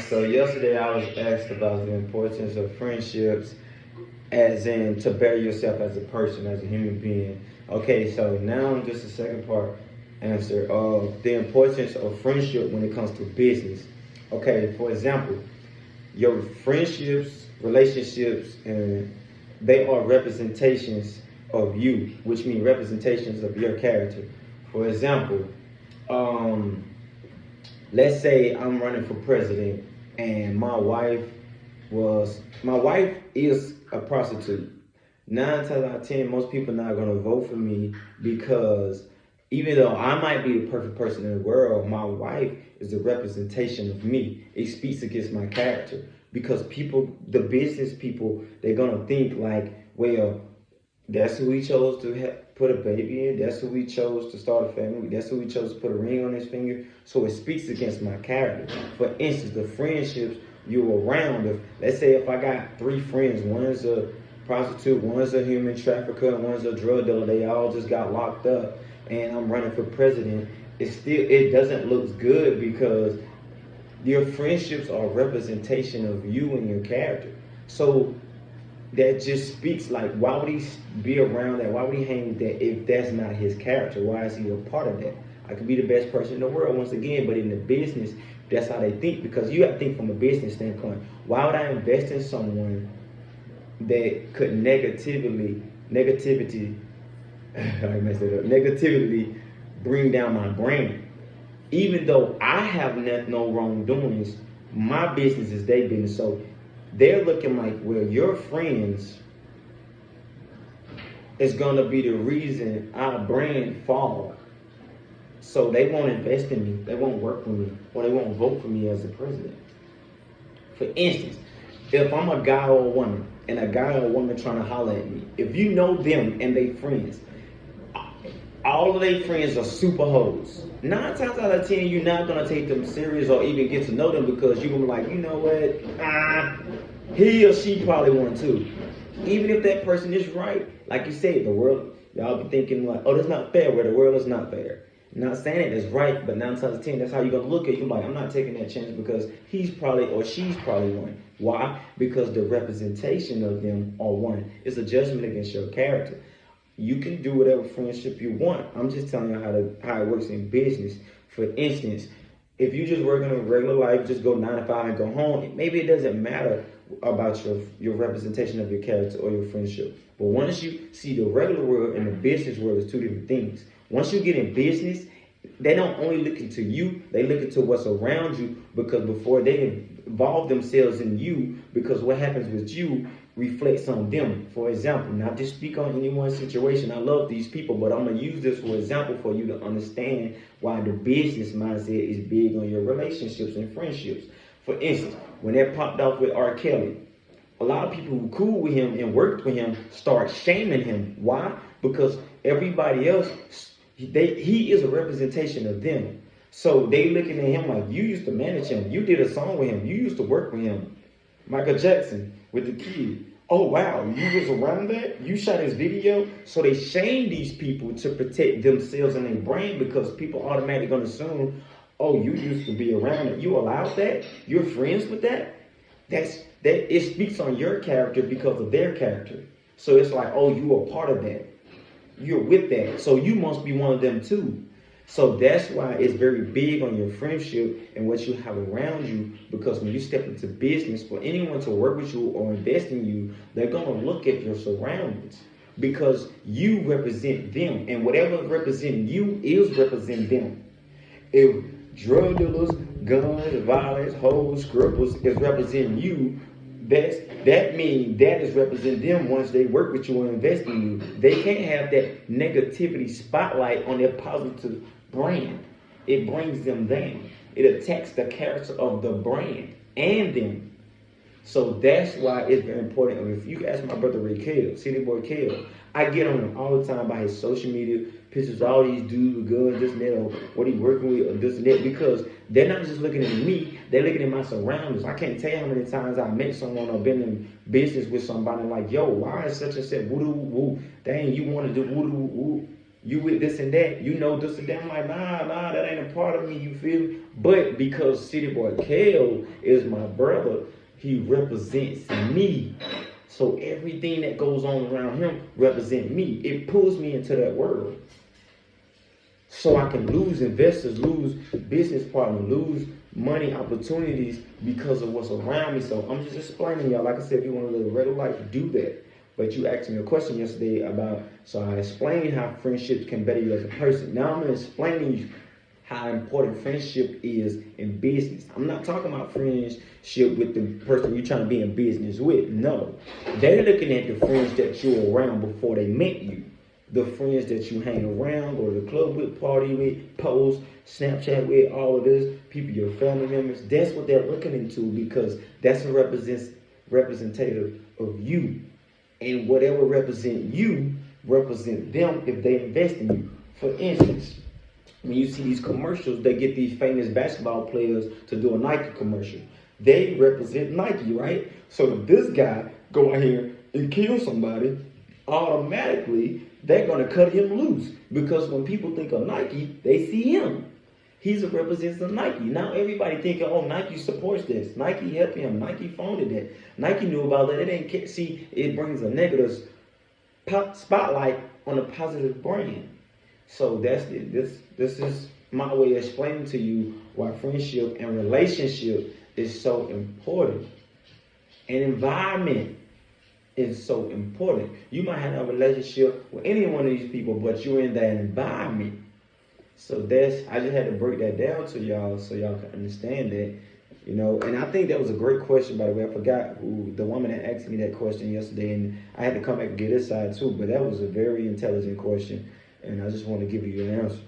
So yesterday I was asked about the importance of friendships, as in to better yourself as a person, as a human being. Okay, so now just the second part answer of the importance of friendship when it comes to business. Okay, for example, your friendships, relationships, and they are representations of you, which mean representations of your character. For example, um, let's say I'm running for president and my wife is a prostitute. 9 times out of 10, most people not gonna vote for me because even though I might be the perfect person in the world, my wife is a representation of me. It speaks against my character because people, the business people, they're gonna think like, well, that's who we chose to put a baby in. That's who we chose to start a family. That's who we chose to put a ring on his finger. So it speaks against my character. For instance, the friendships you're around. If let's say if I got 3 friends, one's a prostitute, one's a human trafficker, and one's a drug dealer. They all just got locked up, and I'm running for president. It doesn't look good because your friendships are a representation of you and your character. So that just speaks like, why would he be around that? Why would he hang with that if that's not his character? Why is he a part of that? I could be the best person in the world once again, but in the business, that's how they think, because you have to think from a business standpoint. Why would I invest in someone that could negativity I messed it up, negativity bring down my brand? Even though I have no wrongdoings, my business is their business. So they're looking like, well, your friends is gonna be the reason our brand fall. So they won't invest in me, they won't work with me, or they won't vote for me as the president. For instance, if I'm a guy or a woman, and a guy or a woman trying to holler at me, if you know them and they friends, all of their friends are super hoes. 9 times out of 10, you're not gonna take them serious or even get to know them because you're gonna be like, you know what? He or she probably want to. Even if that person is right, like you said, the world, y'all be thinking like, oh, that's not fair. Where the world is not fair. I'm not saying it is right, but 9 times out of 10, that's how you're gonna look at it. You're like, I'm not taking that chance because he's probably or she's probably one. Why? Because the representation of them are one. It's a judgment against your character. You can do whatever friendship you want. I'm just telling you how it works in business. For instance, if you just work in a regular life, just go 9 to 5 and go home, maybe it doesn't matter about your representation of your character or your friendship. But once you see the regular world and the business world is two different things. Once you get in business, they don't only look into you, they look into what's around you, because before they involve themselves in you, because what happens with you reflects on them. For example, not to speak on any one situation, I love these people, but I'm going to use this for example for you to understand why the business mindset is big on your relationships and friendships. For instance, when that popped off with R. Kelly, a lot of people who cool with him and worked with him start shaming him. Why? Because everybody else, he is a representation of them. So they looking at him like, you used to manage him. You did a song with him. You used to work with him. Michael Jackson with the kid. Oh wow, you was around that? You shot his video? So they shame these people to protect themselves and their brand because people automatically gonna assume, oh, you used to be around it. You allowed that? You're friends with that? That it speaks on your character because of their character. So it's like, oh, you are part of that. You're with that. So you must be one of them too. So that's why it's very big on your friendship and what you have around you, because when you step into business, for anyone to work with you or invest in you, they're going to look at your surroundings because you represent them, and whatever represents you is represent them. If drug dealers, guns, violence, hoes, scribbles is representing you, that means that is representing them once they work with you and invest in you. They can't have that negativity spotlight on their positive brand. It brings them down. It attacks the character of the brand and them. So that's why it's very important. I mean, if you ask my brother Ray Kale, City Boy Kale, I get on him all the time by his social media pictures, all these dudes with guns, this and that, or what he working with, or this and that, because they're not just looking at me, they're looking at my surroundings. I can't tell you how many times I met someone or been in business with somebody like, yo, why is such and such woo woo woo? Dang, you want to do woo woo woo? you with this and that, you know this and that. I'm like, nah, that ain't a part of me, you feel me? But because City Boy Kale is my brother, he represents me. So everything that goes on around him represents me. It pulls me into that world. So I can lose investors, lose business partners, lose money opportunities because of what's around me. So I'm just explaining y'all. Like I said, if you want to live a regular life, do that. But you asked me a question yesterday about, so I explained how friendships can better you as a person. Now I'm explaining you how important friendship is in business. I'm not talking about friendship with the person you're trying to be in business with. No. They're looking at the friends that you're around before they met you. The friends that you hang around, go to the club with, party with, post, Snapchat with, all of this, people, your family members. That's what they're looking into because that's a representative of you. And whatever represent you, represent them if they invest in you. For instance, when you see these commercials, they get these famous basketball players to do a Nike commercial. They represent Nike, right? So if this guy go out here and kill somebody, automatically they're gonna cut him loose because when people think of Nike, they see him. He's a representative of Nike. Now everybody thinking, oh, Nike supports this. Nike helped him. Nike founded that. Nike knew about that. It ain't see. It brings a negative spotlight on a positive brand. So that's it. This is my way of explaining to you why friendship and relationship is so important. And environment is so important. You might have a relationship with any one of these people, but you're in that environment. So I just had to break that down to y'all so y'all can understand that, and I think that was a great question, by the way. I forgot who the woman that asked me that question yesterday, and I had to come back and get this side too, but that was a very intelligent question, and I just want to give you an answer.